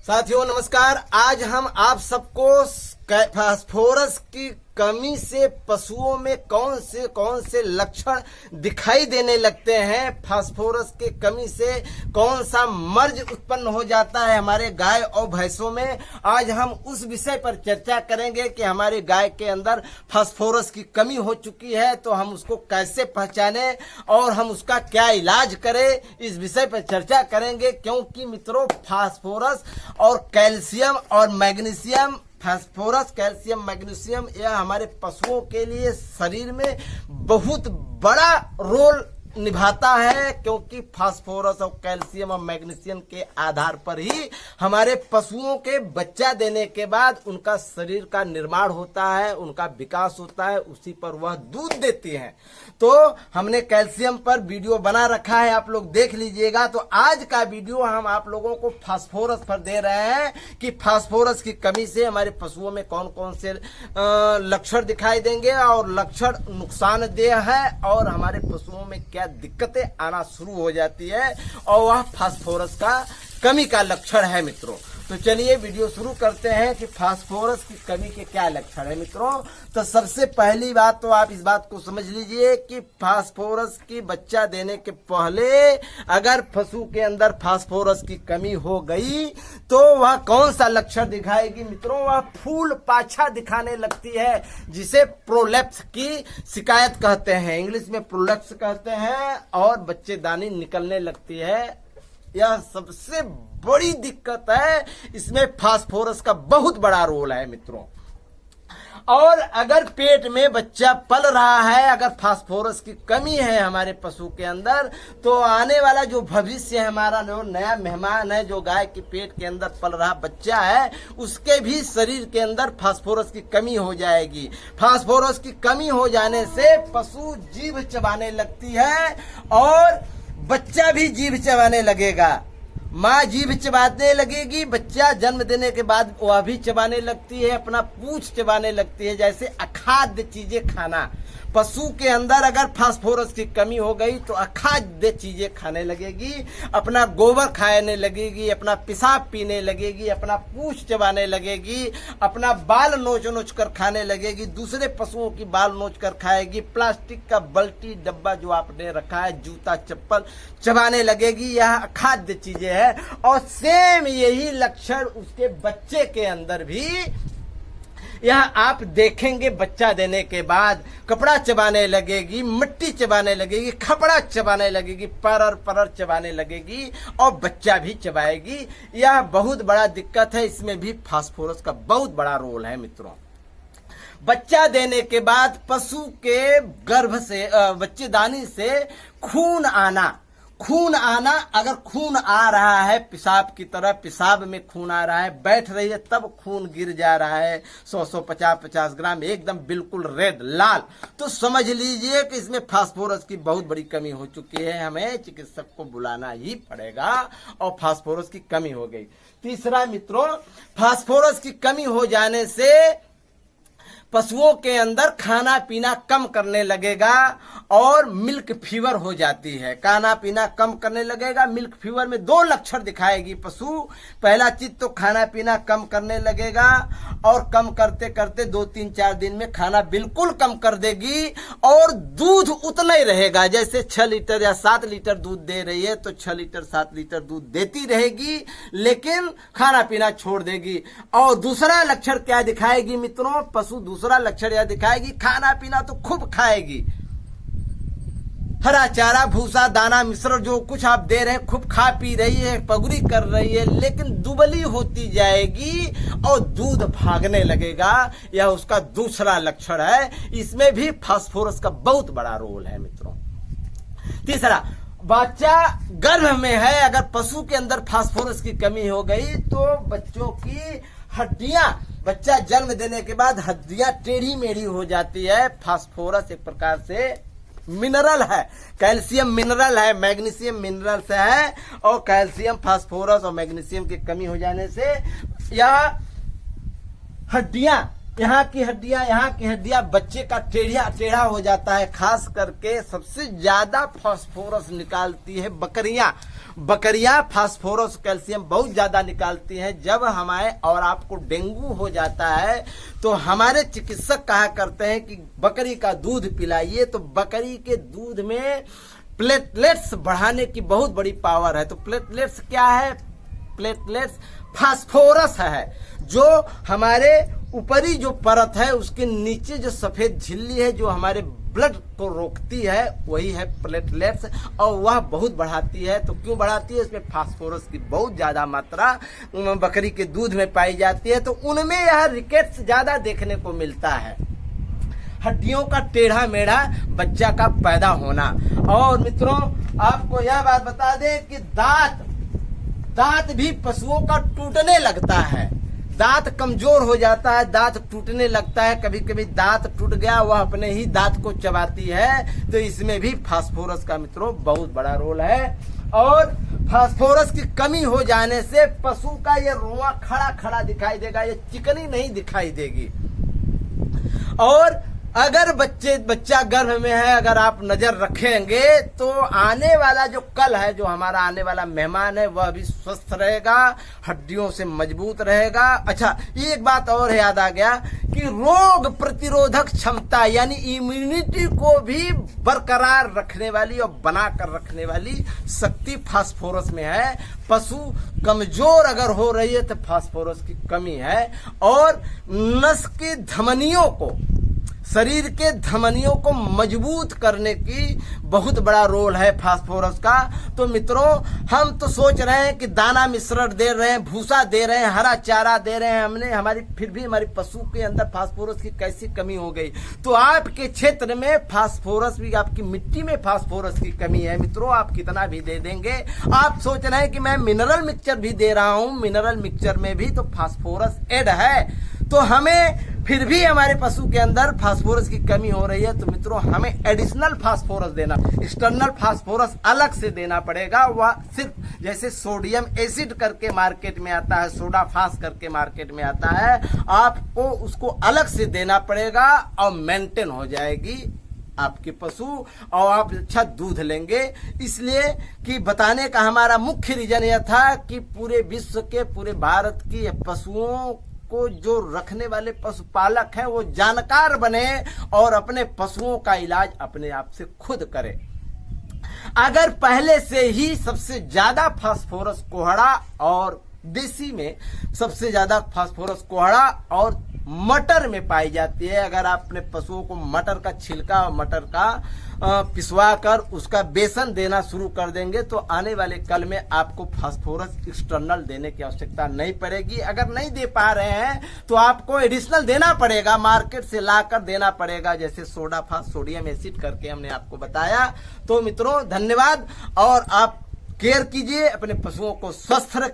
साथियों नमस्कार। आज हम आप सबको फास्फोरस की कमी से पशुओं में कौन से लक्षण दिखाई देने लगते हैं, फास्फोरस की कमी से कौन सा मर्ज उत्पन्न हो जाता है हमारे गाय और भैंसों में, आज हम उस विषय पर चर्चा करेंगे कि हमारी गाय के अंदर फास्फोरस की कमी हो चुकी है तो हम उसको कैसे पहचाने और हम उसका क्या इलाज करें, इस विषय पर चर्चा करेंगे। क्योंकि मित्रों, फास्फोरस और कैल्शियम और मैग्नीशियम, फास्फोरस, कैल्शियम, मैग्नीशियम यह हमारे पशुओं के लिए शरीर में बहुत बड़ा रोल निभाता है। क्योंकि फास्फोरस और कैल्शियम और मैग्नीशियम के आधार पर ही हमारे पशुओं के बच्चा देने के बाद उनका शरीर का निर्माण होता है, उनका विकास होता है, उसी पर वह दूध देती हैं। तो हमने कैल्शियम पर वीडियो बना रखा है, आप लोग देख लीजिएगा। तो आज का वीडियो हम आप लोगों को फास्फोरस पर दे रहे हैं कि फास्फोरस की कमी से हमारे पशुओं में कौन कौन से लक्षण दिखाई देंगे और लक्षण नुकसानदेह है और हमारे पशुओं में क्या दिक्कतें आना शुरू हो जाती है और वह फास्फोरस का कमी का लक्षण है मित्रों। तो चलिए वीडियो शुरू करते हैं कि फास्फोरस की कमी के क्या लक्षण है मित्रों। तो सबसे पहली बात तो आप इस बात को समझ लीजिए कि फास्फोरस की बच्चा देने के पहले अगर पशु के अंदर फास्फोरस की कमी हो गई तो वह कौन सा लक्षण दिखाएगी मित्रों, वह फूल पाछा दिखाने लगती है, जिसे प्रोलैप्स की शिकायत कहते हैं, इंग्लिश में प्रोलैप्स कहते हैं, और बच्चेदानी निकलने लगती है। यह सबसे बड़ी दिक्कत है, इसमें फास्फोरस का बहुत बड़ा रोल है मित्रों। और अगर पेट में बच्चा पल रहा है, अगर फास्फोरस की कमी है हमारे पशु के अंदर, तो आने वाला जो भविष्य है, हमारा जो नया मेहमान है, जो गाय के पेट के अंदर पल रहा बच्चा है, उसके भी शरीर के अंदर फास्फोरस की कमी हो जाएगी। फास्फोरस की कमी हो जाने से पशु जीभ चबाने लगती है और बच्चा भी जीभ चबाने लगेगा। माँ जीभ चबाने लगेगी, बच्चा जन्म देने के बाद वह भी चबाने लगती है, अपना पूंछ चबाने लगती है। जैसे अखाद्य चीजें खाना, पशु के अंदर अगर फास्फोरस की कमी हो गई तो अखाद्य चीजें खाने लगेगी, अपना गोबर खाने लगेगी, अपना पेशाब पीने लगेगी, अपना पूंछ चबाने लगेगी, अपना बाल नोच नोच कर खाने लगेगी, दूसरे पशुओं की बाल नोच कर खाएगी, प्लास्टिक का बल्टी डब्बा जो आपने रखा है, जूता चप्पल चबाने लगेगी। यह अखाद्य चीजें हैं। और सेम यही लक्षण उसके बच्चे के अंदर भी यह आप देखेंगे। बच्चा देने के बाद कपड़ा चबाने लगेगी, मिट्टी चबाने लगेगी, खपड़ा चबाने लगेगी, परर चबाने लगेगी और बच्चा भी चबाएगी। यह बहुत बड़ा दिक्कत है, इसमें भी फास्फोरस का बहुत बड़ा रोल है मित्रों। बच्चा देने के बाद पशु के गर्भ से, बच्चेदानी से खून आना, अगर खून आ रहा है पेशाब की तरह, पेशाब में खून आ रहा है, बैठ रही है तब खून गिर जा रहा है 100 50 ग्राम, एकदम बिल्कुल रेड लाल, तो समझ लीजिए कि इसमें फास्फोरस की बहुत बड़ी कमी हो चुकी है। हमें चिकित्सक को बुलाना ही पड़ेगा और फास्फोरस की कमी हो गई। तीसरा मित्रों, फास्फोरस की कमी हो जाने से पशुओं के अंदर खाना पीना कम करने लगेगा और मिल्क फीवर हो जाती है। खाना पीना कम करने लगेगा, मिल्क फीवर में दो लक्षण दिखाएगी पशु। पहला चीज तो खाना पीना कम करने लगेगा और कम करते करते 2-3-4 दिन में खाना बिल्कुल कम कर देगी और दूध उतना ही रहेगा। जैसे 6 लीटर या 7 लीटर दूध दे रही है तो 6 लीटर 7 लीटर दूध देती रहेगी, लेकिन खाना पीना छोड़ देगी। और दूसरा लक्षण क्या दिखाएगी मित्रों, पशु दूसरा लक्षण यह दिखाएगी, खाना पीना तो खूब खाएगी, हरा चारा भूसा दाना मिश्र जो कुछ आप दे रहे हैं खूब खा पी रही है, पगुरी कर रही है, लेकिन दुबली होती जाएगी और दूध भागने लगेगा। यह उसका दूसरा लक्षण है। इसमें भी फास्फोरस का बहुत बड़ा रोल है मित्रों। तीसरा, बच्चा गर्भ में है, अगर पशु के अंदर फास्फोरस की कमी हो गई तो बच्चों की हड्डियां, बच्चा जन्म देने के बाद हड्डियां टेढ़ी मेढ़ी हो जाती है। फास्फोरस एक प्रकार से मिनरल है, कैल्शियम मिनरल है, मैग्नीशियम मिनरल से है, और कैल्शियम, फास्फोरस और मैग्नीशियम की कमी हो जाने से यह हड्डियां यहाँ की हड्डियां बच्चे का टेढ़ा हो जाता है। खास करके सबसे ज्यादा फास्फोरस निकालती है बकरियां फास्फोरस कैल्शियम बहुत ज्यादा निकालती हैं। जब हमारे और आपको डेंगू हो जाता है तो हमारे चिकित्सक कहा करते हैं कि बकरी का दूध पिलाइए। तो बकरी के दूध में प्लेटलेट्स बढ़ाने की बहुत बड़ी पावर है। तो प्लेटलेट्स क्या है? प्लेटलेट्स फास्फोरस है, जो हमारे ऊपरी जो परत है उसके नीचे जो सफेद झिल्ली है जो हमारे ब्लड को रोकती है, वही है प्लेटलेट्स, और वह बहुत बढ़ाती है। तो क्यों बढ़ाती है? इसमें फास्फोरस की बहुत ज्यादा मात्रा बकरी के दूध में पाई जाती है। तो उनमें यह रिकेट्स ज्यादा देखने को मिलता है, हड्डियों का टेढ़ा मेढ़ा बच्चा का पैदा होना। और मित्रों, आपको यह बात बता दें कि दांत भी पशुओं का टूटने लगता है, दांत कमजोर हो जाता है, दांत टूटने लगता है। कभी कभी दांत टूट गया, वह अपने ही दांत को चबाती है। तो इसमें भी फास्फोरस का मित्रों बहुत बड़ा रोल है। और फास्फोरस की कमी हो जाने से पशु का ये रोआ खड़ा दिखाई देगा, ये चिकनी नहीं दिखाई देगी। और अगर बच्चा गर्भ में है, अगर आप नजर रखेंगे तो आने वाला जो कल है, जो हमारा आने वाला मेहमान है, वह भी स्वस्थ रहेगा, हड्डियों से मजबूत रहेगा। अच्छा, ये एक बात और याद आ गया कि रोग प्रतिरोधक क्षमता यानी इम्यूनिटी को भी बरकरार रखने वाली और बनाकर रखने वाली शक्ति फास्फोरस में है। पशु कमजोर अगर हो रही है तो फास्फोरस की कमी है। और नस की धमनियों को, शरीर के धमनियों को मजबूत करने की बहुत बड़ा रोल है फास्फोरस का। तो मित्रों, हम तो सोच रहे हैं कि दाना मिश्रण दे रहे हैं, भूसा दे रहे हैं, हरा चारा दे रहे हैं हमने, फिर भी हमारी पशु के अंदर फास्फोरस की कैसी कमी हो गई। तो आपके क्षेत्र में फास्फोरस भी, आपकी मिट्टी में फास्फोरस की कमी है मित्रों, आप कितना भी दे देंगे। आप सोच रहे हैं कि मैं मिनरल मिक्सचर भी दे रहा हूं, मिनरल मिक्सचर में भी तो फास्फोरस ऐड है। तो हमें फिर भी हमारे पशु के अंदर फास्फोरस की कमी हो रही है। तो मित्रों, हमें एडिशनल फास्फोरस देना, एक्सटर्नल फास्फोरस अलग से देना पड़ेगा। वह सिर्फ जैसे सोडियम एसिड करके मार्केट में आता है, सोडा फास करके मार्केट में आता है, आपको उसको अलग से देना पड़ेगा और मेंटेन हो जाएगी आपके पशु, और आप अच्छा दूध लेंगे। इसलिए कि बताने का हमारा मुख्य रीजन यह था कि पूरे विश्व के, पूरे भारत की पशुओं को जो रखने वाले पशुपालक हैं वो जानकार बने और अपने पशुओं का इलाज अपने आप से खुद करें। अगर पहले से ही सबसे ज्यादा फास्फोरस कोहड़ा, और देसी में सबसे ज्यादा फास्फोरस कोहड़ा और मटर में पाई जाती है। अगर आप अपने पशुओं को मटर का छिलका और मटर का पिसवा कर उसका बेसन देना शुरू कर देंगे तो आने वाले कल में आपको फास्फोरस एक्सटर्नल देने की आवश्यकता नहीं पड़ेगी। अगर नहीं दे पा रहे हैं तो आपको एडिशनल देना पड़ेगा, मार्केट से लाकर देना पड़ेगा, जैसे सोडा फास, सोडियम एसिड करके हमने आपको बताया। तो मित्रों, धन्यवाद, और आप केयर कीजिए, अपने पशुओं को स्वस्थ रखिए।